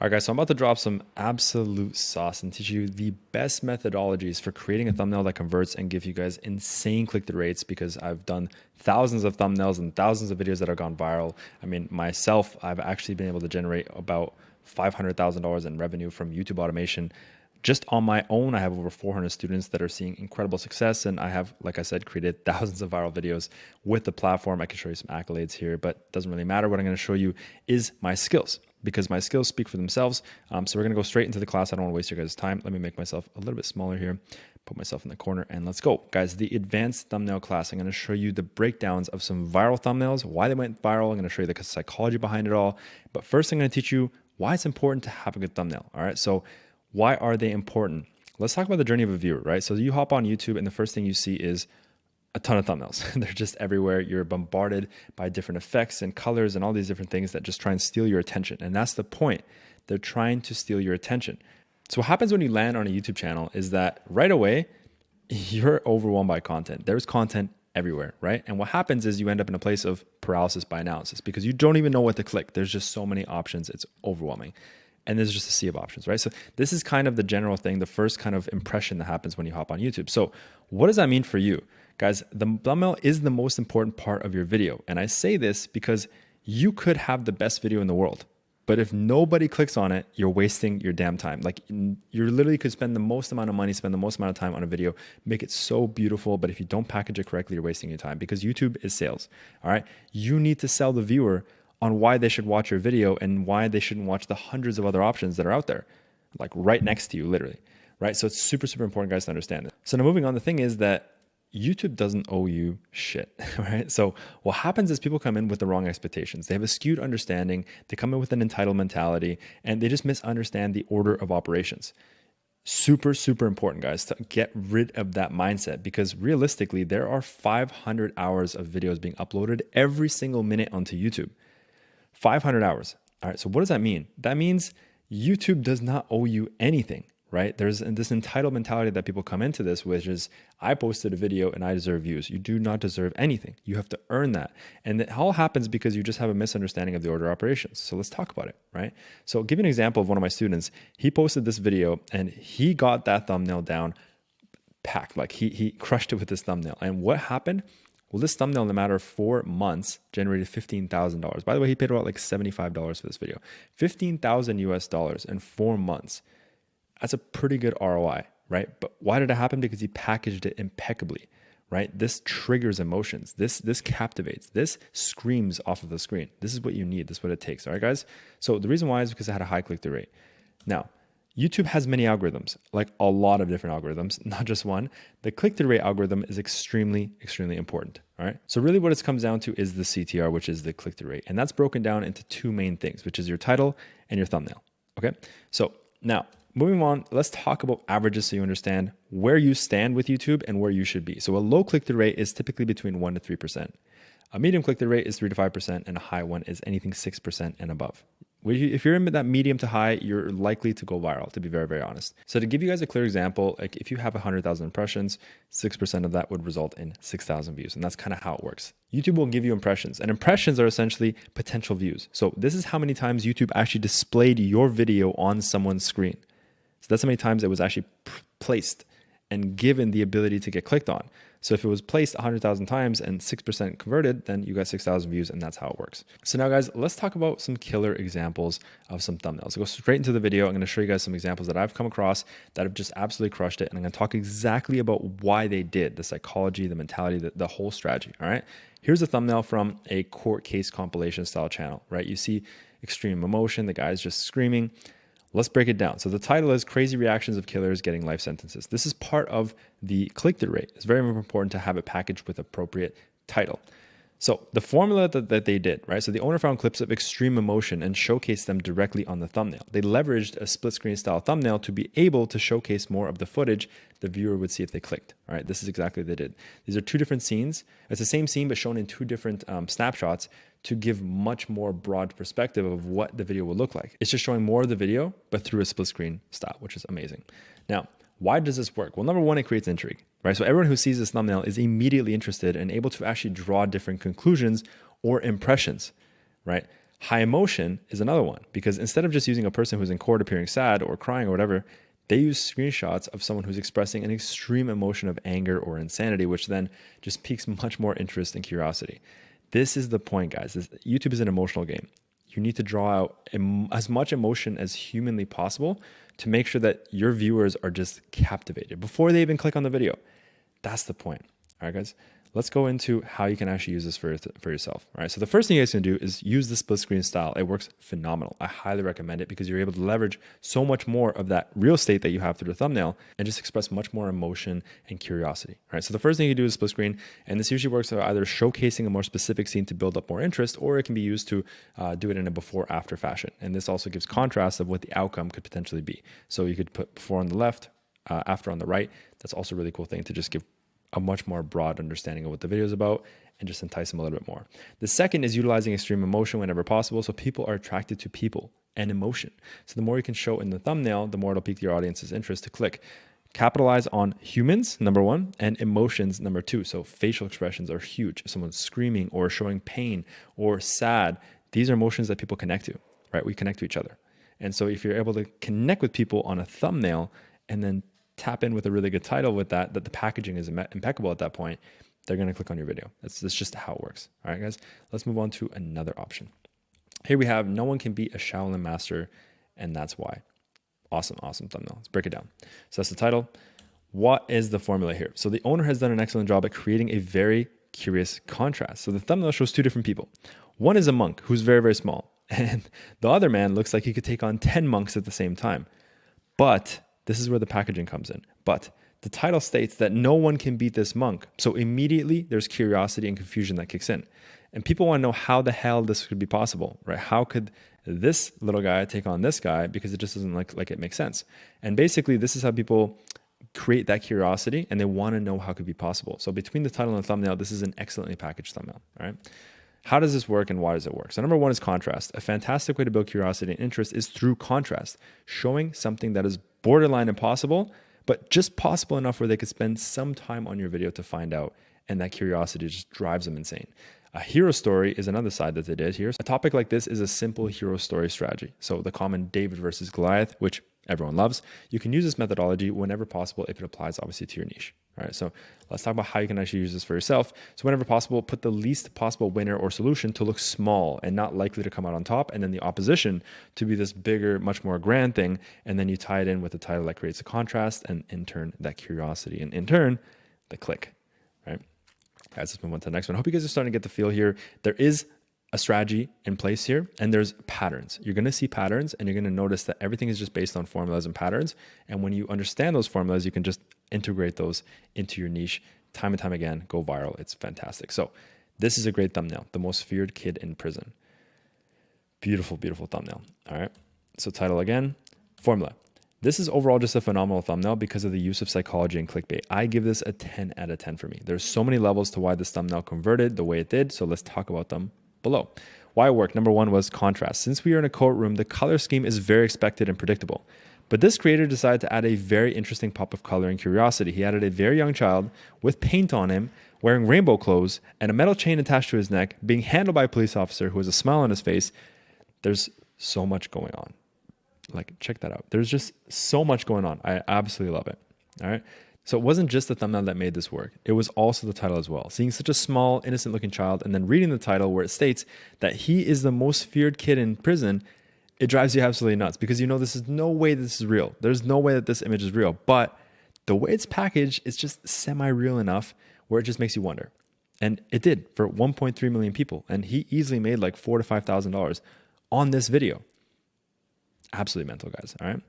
All right, guys, so I'm about to drop some absolute sauce and teach you the best methodologies for creating a thumbnail that converts and give you guys insane click-through rates, because I've done thousands of thumbnails and thousands of videos that have gone viral. I mean, myself, I've actually been able to generate about $500,000 in revenue from YouTube automation. Just on my own, I have over 400 students that are seeing incredible success. And I have, like I said, created thousands of viral videos with the platform. I can show you some accolades here, but it doesn't really matter. What I'm going to show you is my skills, because my skills speak for themselves. So we're going to go straight into the class. I don't want to waste your guys' time. Let me make myself a little bit smaller here, put myself in the corner, and let's go. Guys, the advanced thumbnail class, I'm going to show you the breakdowns of some viral thumbnails, why they went viral. I'm going to show you the psychology behind it all. But first, I'm going to teach you why it's important to have a good thumbnail. All right, so why are they important? Let's talk about the journey of a viewer, right? So you hop on YouTube and the first thing you see is a ton of thumbnails. They're just everywhere. You're bombarded by different effects and colors and all these different things that just try and steal your attention. And that's the point. They're trying to steal your attention. So what happens when you land on a YouTube channel is that right away, you're overwhelmed by content. There's content everywhere, right? And what happens is you end up in a place of paralysis by analysis, because you don't even know what to click. There's just so many options. It's overwhelming. And there's just a sea of options, right? So this is kind of the general thing, the first kind of impression that happens when you hop on YouTube. So what does that mean for you? Guys, the thumbnail is the most important part of your video. And I say this because you could have the best video in the world, but if nobody clicks on it, you're wasting your damn time. Like, you literally could spend the most amount of money, spend the most amount of time on a video, make it so beautiful, but if you don't package it correctly, you're wasting your time, because YouTube is sales, all right? You need to sell the viewer on why they should watch your video and why they shouldn't watch the hundreds of other options that are out there, like right next to you, literally, right? So it's super, super important, guys, to understand it. So now moving on, the thing is that YouTube doesn't owe you shit, right? So what happens is people come in with the wrong expectations. They have a skewed understanding. They come in with an entitled mentality, and they just misunderstand the order of operations. Super, super important, guys, to get rid of that mindset, because realistically, there are 500 hours of videos being uploaded every single minute onto YouTube. 500 hours. All right. So what does that mean? That means YouTube does not owe you anything, right? There's this entitled mentality that people come into this, which is, I posted a video and I deserve views. You do not deserve anything. You have to earn that. And it all happens because you just have a misunderstanding of the order of operations. So let's talk about it, right? So I'll give you an example of one of my students. He posted this video and he got that thumbnail down packed. Like he crushed it with this thumbnail. And what happened? Well, this thumbnail in a matter of 4 months generated $15,000. By the way, he paid about like $75 for this video. $15,000 US in 4 months. That's a pretty good ROI, right? But why did it happen? Because he packaged it impeccably, right? This triggers emotions. This captivates. This screams off of the screen. This is what you need. This is what it takes. All right, guys? So the reason why is because it had a high click-through rate. Now, YouTube has many algorithms, like a lot of different algorithms, not just one. The click-through rate algorithm is extremely, extremely important, all right? So really what it comes down to is the CTR, which is the click-through rate. And that's broken down into two main things, which is your title and your thumbnail, okay? So now, moving on, let's talk about averages so you understand where you stand with YouTube and where you should be. So a low click-through rate is typically between 1% to 3%. A medium click-through rate is 3% to 5%, and a high one is anything 6% and above. If you're in that medium to high, you're likely to go viral, to be very, very honest. So to give you guys a clear example, like if you have 100,000 impressions, 6% of that would result in 6,000 views. And that's kind of how it works. YouTube will give you impressions, and impressions are essentially potential views. So this is how many times YouTube actually displayed your video on someone's screen. So that's how many times it was actually placed and given the ability to get clicked on. So if it was placed 100,000 times and 6% converted, then you got 6,000 views, and that's how it works. So now, guys, let's talk about some killer examples of some thumbnails. So go straight into the video. I'm going to show you guys some examples that I've come across that have just absolutely crushed it. And I'm going to talk exactly about why they did, the psychology, the mentality, the whole strategy, all right? Here's a thumbnail from a court case compilation style channel, right? You see extreme emotion. The guy's just screaming. Let's break it down. So the title is Crazy Reactions of Killers Getting Life Sentences. This is part of the click-through rate. It's very important to have it packaged with appropriate title. So the formula that they did, right? So the owner found clips of extreme emotion and showcased them directly on the thumbnail. They leveraged a split screen style thumbnail to be able to showcase more of the footage the viewer would see if they clicked, all right? This is exactly what they did. These are two different scenes. It's the same scene, but shown in two different snapshots to give much more broad perspective of what the video will look like. It's just showing more of the video, but through a split screen style, which is amazing. Now, why does this work? Well, number one, it creates intrigue, right? So everyone who sees this thumbnail is immediately interested and able to actually draw different conclusions or impressions, right? High emotion is another one, because instead of just using a person who's in court appearing sad or crying or whatever, they use screenshots of someone who's expressing an extreme emotion of anger or insanity, which then just piques much more interest and curiosity. This is the point, guys. YouTube is an emotional game. You need to draw out as much emotion as humanly possible to make sure that your viewers are just captivated before they even click on the video. That's the point. All right, guys, let's go into how you can actually use this for yourself. All right, so the first thing you guys can do is use the split screen style. It works phenomenal. I highly recommend it because you're able to leverage so much more of that real estate that you have through the thumbnail and just express much more emotion and curiosity. All right, so the first thing you do is split screen, and this usually works either showcasing a more specific scene to build up more interest, or it can be used to do it in a before-after fashion. And this also gives contrast of what the outcome could potentially be. So you could put before on the left, after on the right. That's also a really cool thing to just give a much more broad understanding of what the video is about and just entice them a little bit more. The second is utilizing extreme emotion whenever possible. So people are attracted to people and emotion. So the more you can show in the thumbnail, the more it'll pique your audience's interest to click. Capitalize on humans, number one, and emotions, number two. So facial expressions are huge. If someone's screaming or showing pain or sad, these are emotions that people connect to, right? We connect to each other. And so if you're able to connect with people on a thumbnail and then tap in with a really good title with that the packaging is impeccable at that point, they're going to click on your video. That's just how it works. All right, guys, let's move on to another option. Here we have no one can beat a Shaolin master, and that's why. Awesome thumbnail. Let's break it down. So that's the title. What is the formula here? So the owner has done an excellent job at creating a very curious contrast. So the thumbnail shows two different people. One is a monk who's very, very small, and the other man looks like he could take on 10 monks at the same time. But this is where the packaging comes in. But the title states that no one can beat this monk. So immediately there's curiosity and confusion that kicks in. And people want to know how the hell this could be possible, right? How could this little guy take on this guy? Because it just doesn't like it makes sense. And basically this is how people create that curiosity, and they want to know how it could be possible. So between the title and the thumbnail, this is an excellently packaged thumbnail, all right? How does this work and why does it work? So number one is contrast. A fantastic way to build curiosity and interest is through contrast, showing something that is borderline impossible, but just possible enough where they could spend some time on your video to find out, and that curiosity just drives them insane. A hero story is another side that they did here. A topic like this is a simple hero story strategy. So the common David versus Goliath, which everyone loves, you can use this methodology whenever possible if it applies obviously to your niche. All right, so let's talk about how you can actually use this for yourself. So whenever possible, put the least possible winner or solution to look small and not likely to come out on top, and then the opposition to be this bigger, much more grand thing, and then you tie it in with a title that creates a contrast, and in turn, that curiosity, and in turn, the click, right? Guys, let's move on to the next one. I hope you guys are starting to get the feel here. There is a strategy in place here, and there's patterns. You're going to see patterns, and you're going to notice that everything is just based on formulas and patterns. And when you understand those formulas, you can just integrate those into your niche time and time again, go viral. It's fantastic. So this is a great thumbnail. The most feared kid in prison. Beautiful, beautiful thumbnail. All right. So title again, formula. This is overall just a phenomenal thumbnail because of the use of psychology and clickbait. I give this a 10 out of 10 for me. There's so many levels to why this thumbnail converted the way it did. So let's talk about them below. Why it worked. Number one was contrast. Since we are in a courtroom, the color scheme is very expected and predictable. But this creator decided to add a very interesting pop of color and curiosity. He added a very young child with paint on him, wearing rainbow clothes, and a metal chain attached to his neck, being handled by a police officer who has a smile on his face. There's so much going on. Like, check that out. There's just so much going on. I absolutely love it. All right. So it wasn't just the thumbnail that made this work. It was also the title as well. Seeing such a small, innocent looking child and then reading the title where it states that he is the most feared kid in prison, it drives you absolutely nuts because you know this is no way this is real. There's no way that this image is real. But the way it's packaged is just semi-real enough where it just makes you wonder. And it did for 1.3 million people. And he easily made like $4,000 to $5,000 on this video. Absolutely mental, guys. All right.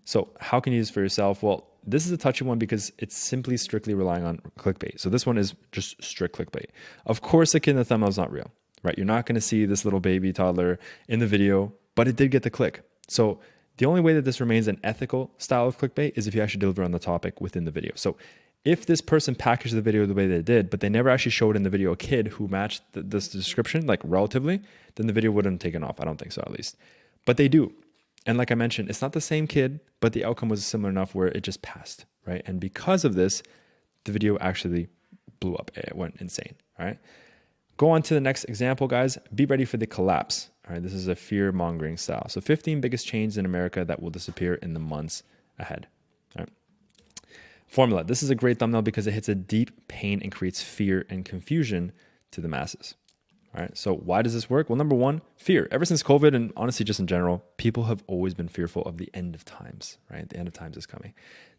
So how can you use this for yourself? Well, this is a touchy one because it's simply strictly relying on clickbait. So this one is just strict clickbait. Of course, the kid in the thumbnail is not real, right? You're not going to see this little baby toddler in the video, but it did get the click. So the only way that this remains an ethical style of clickbait is if you actually deliver on the topic within the video. So if this person packaged the video the way they did, but they never actually showed in the video a kid who matched this description, like relatively, then the video wouldn't have taken off. I don't think so, at least. But they do. And like I mentioned, it's not the same kid, but the outcome was similar enough where it just passed, right? And because of this, the video actually blew up. It went insane, all right? Go on to the next example, guys. Be ready for the collapse, All right, this is a fear mongering style. So 15 biggest changes in America that will disappear in the months ahead. All right. Formula. This is a great thumbnail because it hits a deep pain and creates fear and confusion to the masses. All right. So why does this work? Well, number one, fear. Ever since COVID and honestly, just in general, people have always been fearful of the end of times, right? The end of times is coming.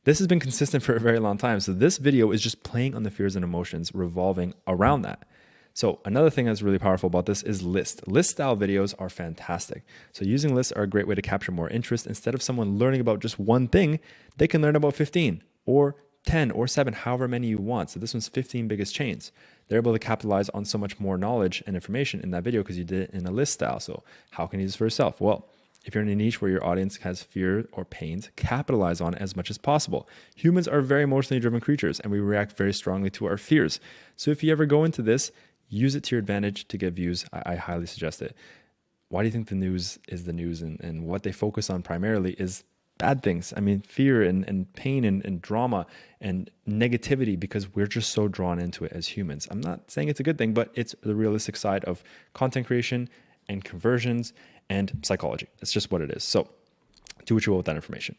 This has been consistent for a very long time. So this video is just playing on the fears and emotions revolving around that. So another thing that's really powerful about this is list. List style videos are fantastic. So using lists are a great way to capture more interest. Instead of someone learning about just one thing, they can learn about 15 or 10 or 7, however many you want. So this one's 15 biggest chains. They're able to capitalize on so much more knowledge and information in that video because you did it in a list style. So how can you use this for yourself? Well, if you're in a niche where your audience has fear or pains, capitalize on it as much as possible. Humans are very emotionally driven creatures and we react very strongly to our fears. So if you ever go into this, use it to your advantage to get views. I highly suggest it. Why do you think the news is the news and what they focus on primarily is bad things? I mean, fear and pain and drama and negativity because we're just so drawn into it as humans. I'm not saying it's a good thing, but it's the realistic side of content creation and conversions and psychology. It's just what it is. So do what you will with that information.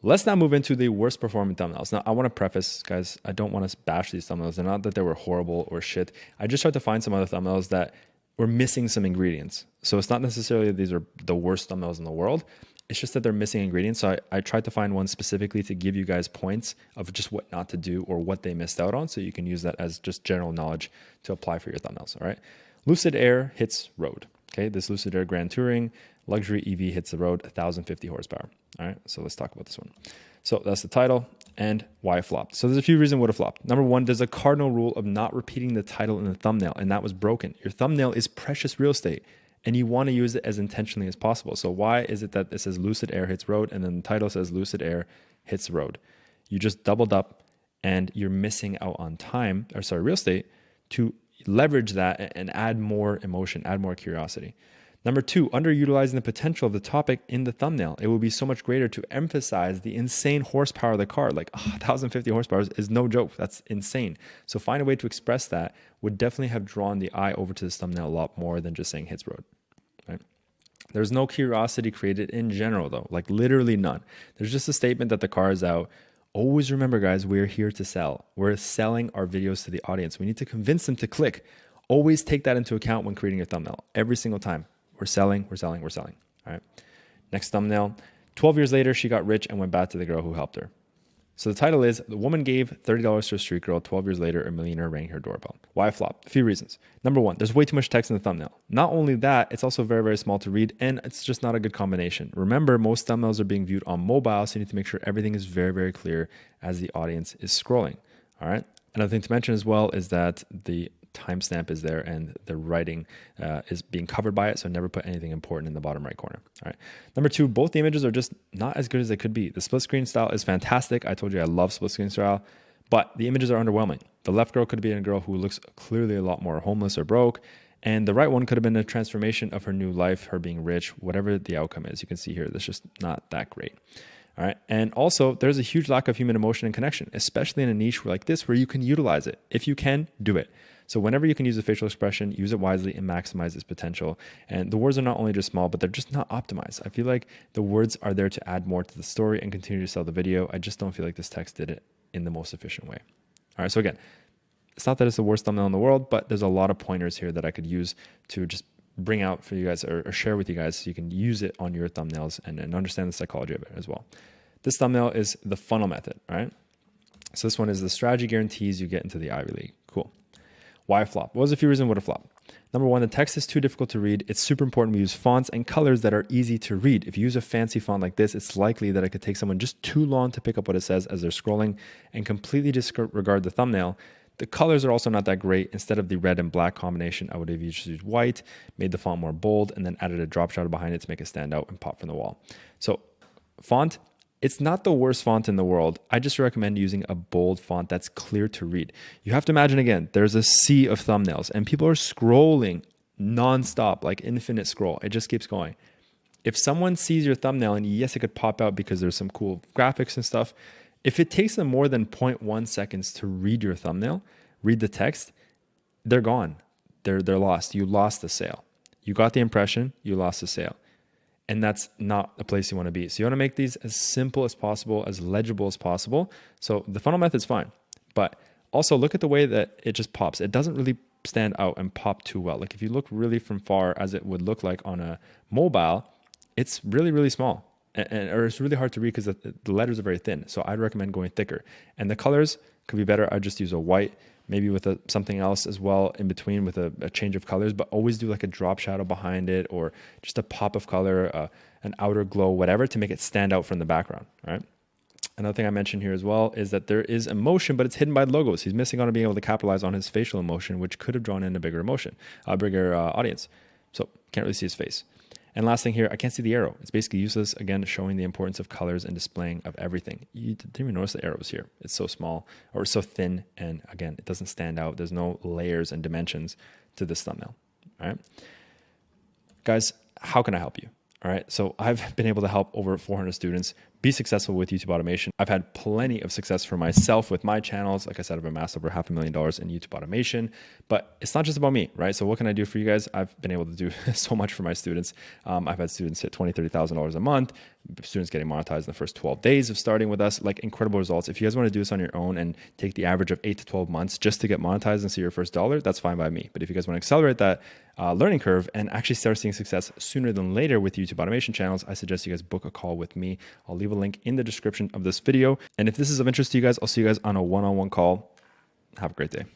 Let's now move into the worst performing thumbnails. Now, I want to preface, guys, I don't want to bash these thumbnails. They're not that they were horrible or shit. I just tried to find some other thumbnails that were missing some ingredients. So it's not necessarily that these are the worst thumbnails in the world. It's just that they're missing ingredients. So I tried to find one specifically to give you guys points of just what not to do or what they missed out on. So you can use that as just general knowledge to apply for your thumbnails. All right. Lucid Air hits road. Okay. This Lucid Air Grand Touring luxury EV hits the road, 1,050 horsepower. All right. So let's talk about this one. So that's the title and why it flopped. So there's a few reasons what it flopped. Number one, there's a cardinal rule of not repeating the title in the thumbnail, and that was broken. Your thumbnail is precious real estate, and you want to use it as intentionally as possible. So why is it that it says Lucid Air hits road, and then the title says Lucid Air hits road? You just doubled up, and you're missing out on time, or sorry, real estate, to leverage that and add more emotion, add more curiosity. Number two, underutilizing the potential of the topic in the thumbnail. It will be so much greater to emphasize the insane horsepower of the car. Like 1,050 horsepower is no joke. That's insane. So find a way to express that would definitely have drawn the eye over to this thumbnail a lot more than just saying hits road. Right? There's no curiosity created in general though, like literally none. There's just a statement that the car is out. Always remember, guys, we're here to sell. We're selling our videos to the audience. We need to convince them to click. Always take that into account when creating your thumbnail every single time. We're selling. All right. Next thumbnail. 12 years later, she got rich and went back to the girl who helped her. So the title is, the woman gave $30 to a street girl. 12 years later, a millionaire rang her doorbell. Why flop? A few reasons. Number one, there's way too much text in the thumbnail. Not only that, it's also very, very small to read, and it's just not a good combination. Remember, most thumbnails are being viewed on mobile, so you need to make sure everything is very, very clear as the audience is scrolling. All right. Another thing to mention as well is that the timestamp is there and the writing is being covered by it. So never put anything important in the bottom right corner. All right. Number two, both the images are just not as good as they could be. The split screen style is fantastic. I told you I love split screen style, but the images are underwhelming. The left girl could be a girl who looks clearly a lot more homeless or broke. And the right one could have been a transformation of her new life, her being rich, whatever the outcome is. You can see here, that's just not that great. All right. And also there's a huge lack of human emotion and connection, especially in a niche like this where you can utilize it. If you can, do it. So whenever you can use a facial expression, use it wisely and maximize its potential. And the words are not only just small, but they're just not optimized. I feel like the words are there to add more to the story and continue to sell the video. I just don't feel like this text did it in the most efficient way. All right. So again, it's not that it's the worst thumbnail in the world, but there's a lot of pointers here that I could use to just bring out for you guys or share with you guys so you can use it on your thumbnails and understand the psychology of it as well. This thumbnail is the funnel method, right? So this one is the strategy guarantees you get into the Ivy League. Cool. Why flop? Well, there's a few reasons what a flop. Number one, the text is too difficult to read. It's super important we use fonts and colors that are easy to read. If you use a fancy font like this, it's likely that it could take someone just too long to pick up what it says as they're scrolling and completely disregard the thumbnail. The colors are also not that great. Instead of the red and black combination, I would have used white, made the font more bold, and then added a drop shadow behind it to make it stand out and pop from the wall. So font, it's not the worst font in the world. I just recommend using a bold font that's clear to read. You have to imagine, again, there's a sea of thumbnails and people are scrolling nonstop, like infinite scroll. It just keeps going. If someone sees your thumbnail, and yes, it could pop out because there's some cool graphics and stuff. If it takes them more than 0.1 seconds to read your thumbnail, read the text, they're gone. They're lost. You lost the sale. You got the impression, you lost the sale. And that's not a place you want to be. So you want to make these as simple as possible, as legible as possible. So the funnel method's fine, but also look at the way that it just pops. It doesn't really stand out and pop too well. Like if you look really from far as it would look like on a mobile, it's really, really small. Or it's really hard to read because the letters are very thin. So I'd recommend going thicker. And the colors could be better. I'd just use a white, maybe with something else as well in between with a change of colors, but always do like a drop shadow behind it or just a pop of color, an outer glow, whatever, to make it stand out from the background, right? Another thing I mentioned here as well is that there is emotion, but it's hidden by logos. He's missing out on being able to capitalize on his facial emotion, which could have drawn in a bigger audience. So can't really see his face. And last thing here, I can't see the arrow. It's basically useless, again, showing the importance of colors and displaying of everything. You didn't even notice the arrows here. It's so small or so thin. And again, it doesn't stand out. There's no layers and dimensions to this thumbnail. All right. Guys, how can I help you? All right. So I've been able to help over 400 students be successful with YouTube automation. I've had plenty of success for myself with my channels. Like I said, I've amassed over $500,000 in YouTube automation, but it's not just about me, right? So what can I do for you guys? I've been able to do so much for my students. I've had students hit $20,000, $30,000 a month, students getting monetized in the first 12 days of starting with us, like incredible results. If you guys want to do this on your own and take the average of 8 to 12 months just to get monetized and see your first dollar, that's fine by me. But if you guys want to accelerate that learning curve and actually start seeing success sooner than later with YouTube automation channels, I suggest you guys book a call with me. I'll leave a link in the description of this video. And if this is of interest to you guys, I'll see you guys on a one-on-one call. Have a great day.